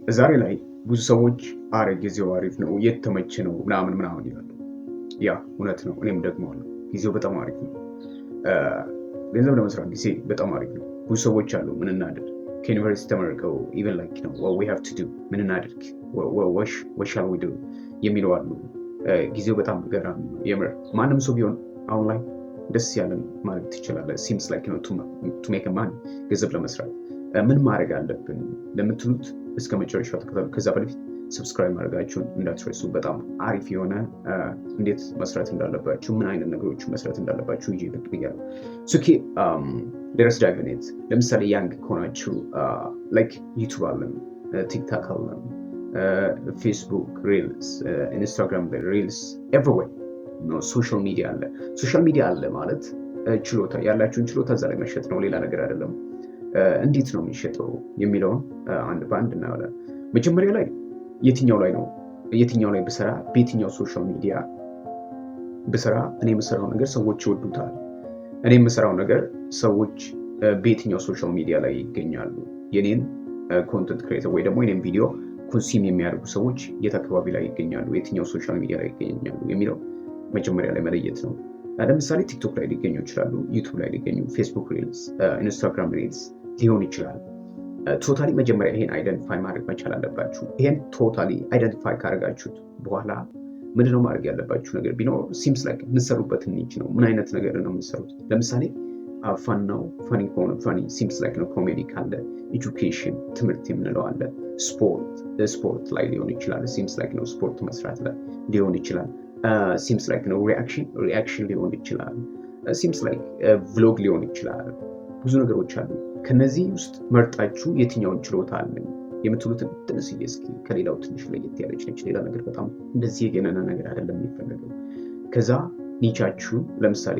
ዛሬ ላይ ብዙ ሰዎች አረ ጊዜው አሪፍ ነው የተመቸ ነው ምናምን ይላሉ። ያ እውነት ነው። እኔም ደግመዋለሁ። ጊዜው በጣም አሪፍ ነው። ገንዘብ ለመስራት ጊዜ በጣም አሪፍ ነው። ብዙ ሰዎች አሉ ምን እናድርግ ከዩኒቨርሲቲ ተመርቀው ኢቨን ላይክ ነው we have to do ምን እናድርግ what shall we do የሚለው አሉ። ጊዜው በጣም ገራሚ ነው። የምር ማንም ሰው ቢሆን አሁን ላይ ደስ ያለን ማድረግ ትችላለህ። ሲምስ ላይክ ነው to make a money ገንዘብ ለመስራት ምን ማድረግ አለብን ለምትሉት እስከ መጨረሻው ተከታተሉ። ከዛ በፊት ሰብስክራይብ ማድረጋችሁን እንዳትረሱ። በጣም አሪፍ የሆነ እንዴት መስራት እንዳለባችሁ ምን አይነት ነገሮች መስራት እንዳለባችሁ ይዤ ብቅ ብያለሁ። ሶ ኦኬ let's dive in it። ለምሳሌ ያንግ ከሆናችሁ ላይክ ዩቲዩብ አለን፣ ቲክታክ አለን፣ ፌስቡክ ሪልስ፣ ኢንስታግራም ሪልስ ኤቭሪዌር ነው። ሶሻል ሚዲያ አለ። ሶሻል ሚዲያ አለ ማለት ችሎታ ያላችሁን ችሎታ እዛ ላይ መሸጥ ነው፣ ሌላ ነገር አይደለም። እንዴት ነው የሚሸጠው የሚለውን አንድ በአንድ እናያለን። መጀመሪያ ላይ የትኛው ላይ ብሰራ በየትኛው ሶሻል ሚዲያ ብሰራ እኔ የምሰራው ነገር ሰዎች ይወዱታል፣ እኔ የምሰራው ነገር ሰዎች በየትኛው ሶሻል ሚዲያ ላይ ይገኛሉ፣ የኔን ኮንተንት ክሬተር ወይ ደግሞ የኔን ቪዲዮ ኮንሱም የሚያደርጉ ሰዎች የት አካባቢ ላይ ይገኛሉ፣ የትኛው ሶሻል ሚዲያ ላይ ይገኛሉ የሚለው መጀመሪያ ላይ መለየት ነው። ለምሳሌ ቲክቶክ ላይ ሊገኙ ይችላሉ፣ ዩቱብ ላይ ሊገኙ፣ ፌስቡክ ሪልስ፣ ኢንስታግራም ሪልስ ሊሆን ይችላል። ቶታሊ መጀመሪያ ይሄን አይደንቲፋይ ማድረግ መቻል አለባችሁ። ይሄን ቶታሊ አይደንቲፋይ ካደረጋችሁት በኋላ ምንድነው ማድረግ ያለባችሁ ነገር ቢኖር ሲምስ ላይክ የምትሰሩበትን ኒች ነው። ምን አይነት ነገር ነው የምትሰሩት? ለምሳሌ ፋን ነው፣ ፋኒ ከሆነ ፋኒ ሲምስ ላይክ ነው። ኮሜዲ ካለ ኤጁኬሽን ትምህርት የምንለው አለ። ስፖርት ላይ ሊሆን ይችላል። ሲምስ ላይክ ነው ስፖርት መስራት ላይ ሊሆን ይችላል። ሲምስ ላይክ ነው ሪአክሽን ሊሆን ይችላል። ሲምስ ላይክ ቭሎግ ሊሆን ይችላል። ብዙ ነገሮች አሉ። ከነዚህ ውስጥ መርጣችሁ የትኛውን ችሎታ አለኝ የምትሉትን ትንሽዬ እስኪ ከሌላው ትንሽ ለየት ያለች ነች። ሌላ ነገር በጣም እንደዚህ የገነነ ነገር አይደለም የሚፈለገው። ከዛ ኒቻችሁን ለምሳሌ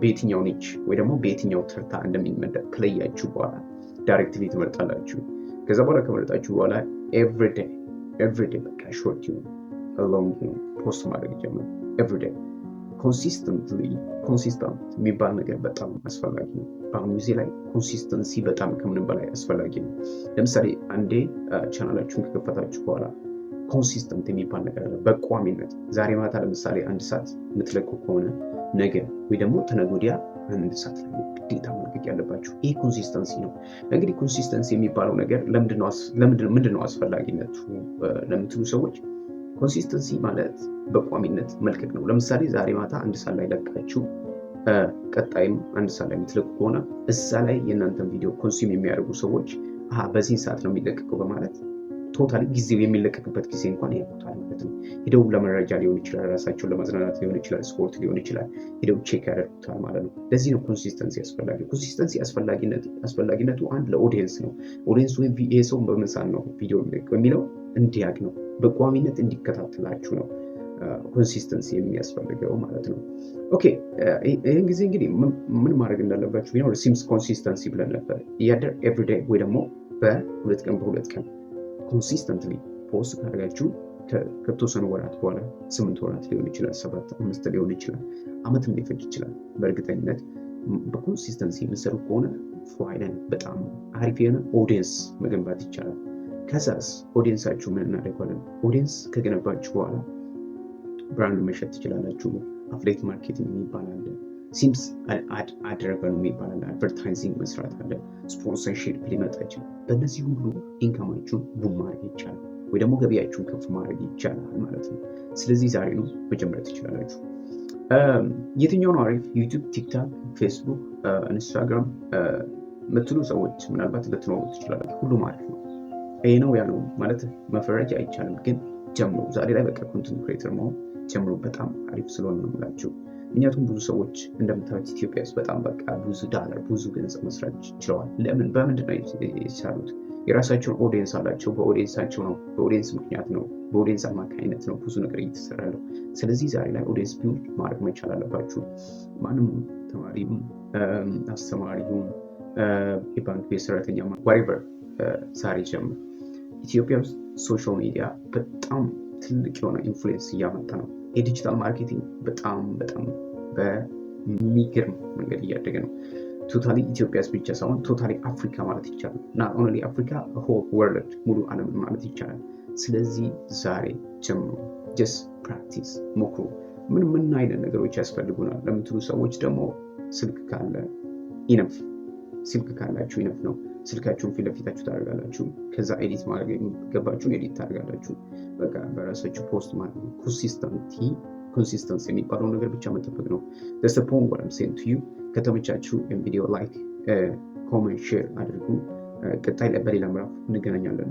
በየትኛው ኒች ወይ ደግሞ በየትኛው ተርታ እንደሚመደብ ከለያችሁ በኋላ ዳይሬክትሊ ትመርጣላችሁ። ከዛ በኋላ ከመረጣችሁ በኋላ ኤቭሪዴይ በቃ ሾርት ይሁን ሎንግ ፖስት ማድረግ ጀምሩ። ኤቭሪዴይ ኮንሲስተንት የሚባል ነገር በጣም አስፈላጊ ነው። በአሁኑ ጊዜ ላይ ኮንሲስተንሲ በጣም ከምንም በላይ አስፈላጊ ነው። ለምሳሌ አንዴ ቻናላችሁን ከከፈታችሁ በኋላ ኮንሲስተንት የሚባል ነገር አለ። በቋሚነት ዛሬ ማታ ለምሳሌ 1 ሰዓት የምትለቁ ከሆነ ነገ ወይ ደግሞ ተነገ ወዲያ 1 ሰዓት ላይ ግዴታ መልቀቅ ያለባችሁ። ይህ ኮንሲስተንሲ ነው። እንግዲህ ኮንሲስተንሲ የሚባለው ነገር ምንድነው አስፈላጊነቱ ለምትሉ ሰዎች ኮንሲስተንሲ ማለት በቋሚነት መልቀቅ ነው። ለምሳሌ ዛሬ ማታ 1 ሰዓት ላይ ለቃችሁ ቀጣይም 1 ሰዓት ላይ የምትለቁ ከሆነ እዛ ላይ የእናንተን ቪዲዮ ኮንሱም የሚያደርጉ ሰዎች በዚህ ሰዓት ነው የሚለቀቀው በማለት ቶታሊ ጊዜው የሚለቀቅበት ጊዜ እንኳን ያውቁታል ማለት ነው። ሄደው ለመረጃ ሊሆን ይችላል፣ ራሳቸውን ለማዝናናት ሊሆን ይችላል፣ ስፖርት ሊሆን ይችላል፣ ሄደው ቼክ ያደርጉታል ማለት ነው። ለዚህ ነው ኮንሲስተንሲ አስፈላጊ። ኮንሲስተንሲ አስፈላጊነቱ አንድ ለኦዲየንስ ነው። ኦዲየንስ ወይም ይሄ ሰው በመሳን ነው ቪዲዮ የሚለቀው የሚለው እንዲያቅ ነው፣ በቋሚነት እንዲከታተላችሁ ነው ኮንሲስተንሲ የሚያስፈልገው ማለት ነው። ኦኬ ይህን ጊዜ እንግዲህ ምን ማድረግ እንዳለባችሁ ቢኖር ሲምስ ኮንሲስተንሲ ብለን ነበር። እያደር ኤቭሪዴይ ወይ ደግሞ በ2 ቀን ኮንሲስተንትሊ ፖስት ካደረጋችሁ ከተወሰኑ ወራት በኋላ 8 ወራት ሊሆን ይችላል፣ 7 5 ሊሆን ይችላል፣ አመትም ሊፈጅ ይችላል። በእርግጠኝነት በኮንሲስተንሲ የምትሰሩ ከሆነ ፋይናል በጣም አሪፍ የሆነ ኦዲየንስ መገንባት ይቻላል። ከዛስ ኦዲየንሳችሁ ምን እናደርጋለን? ኦዲየንስ ከገነባችሁ በኋላ ብራንድ መሸጥ ትችላላችሁ። አፍሌት ማርኬቲንግ የሚባል አለ። ሲምስ አድ ሬቨኒው የሚባል አለ። አድቨርታይዚንግ መስራት አለ። ስፖንሰርሺፕ ሊመጣ ይችላል። በእነዚህ ሁሉ ኢንካማችሁን ቡም ማድረግ ይቻላል፣ ወይ ደግሞ ገቢያችሁን ከፍ ማድረግ ይቻላል ማለት ነው። ስለዚህ ዛሬ ነው መጀመር ትችላላችሁ። የትኛው ነው አሪፍ? ዩቲዩብ፣ ቲክታክ፣ ፌስቡክ፣ ኢንስታግራም የምትሉ ሰዎች ምናልባት ልትኖሩ ትችላላችሁ። ሁሉም አሪፍ ነው። ይሄ ነው ያ ነው ማለት መፈረጅ አይቻልም፣ ግን ጀምሩ። ዛሬ ላይ በቃ ኮንተንት ክሬተር መሆን ጀምሩ። በጣም አሪፍ ስለሆነ ነው የምላችሁ። ምክንያቱም ብዙ ሰዎች እንደምታዩት ኢትዮጵያ ውስጥ በጣም በቃ ብዙ ዶላር ብዙ ገንዘብ መስራት ችለዋል። ለምን? በምንድን ነው የቻሉት? የራሳቸውን ኦዲየንስ አላቸው። በኦዲየንሳቸው ነው፣ በኦዲየንስ ምክንያት ነው፣ በኦዲየንስ አማካኝነት ነው ብዙ ነገር እየተሰራ ያለው። ስለዚህ ዛሬ ላይ ኦዲየንስ ቢውልድ ማድረግ መቻል አለባችሁ። ማንም ተማሪም አስተማሪም የባንክ ቤት ሰራተኛ ዋሬቨር ዛሬ ጀምር። ኢትዮጵያ ውስጥ ሶሻል ሚዲያ በጣም ትልቅ የሆነ ኢንፍሉዌንስ እያመጣ ነው። የዲጂታል ማርኬቲንግ በጣም በሚገርም መንገድ እያደገ ነው። ቶታሊ ኢትዮጵያስ ብቻ ሳይሆን ቶታሊ አፍሪካ ማለት ይቻላል። እና ኦንሊ አፍሪካ ሆል ወርልድ ሙሉ ዓለም ማለት ይቻላል። ስለዚህ ዛሬ ጀምሮ ጀስት ፕራክቲስ ሞክሩ። ምን አይነት ነገሮች ያስፈልጉናል ለምትሉ ሰዎች ደግሞ ስልክ ካለ ኢነፍ፣ ስልክ ካላችሁ ኢነፍ ነው። ስልካችሁን ፊት ለፊታችሁ ታደርጋላችሁ። ከዛ ኤዲት ማድረግ የሚገባችሁን ኤዲት ታደርጋላችሁ። በቃ በራሳችሁ ፖስት ማለት ነው። ኮንሲስተንስ የሚባለው ነገር ብቻ መጠበቅ ነው። ደስፖን ወለም ሴንት ዩ ከተመቻችሁ ቪዲዮ ላይክ፣ ኮሜንት፣ ሼር አድርጉ። ቀጣይ በሌላ ምዕራፍ እንገናኛለን።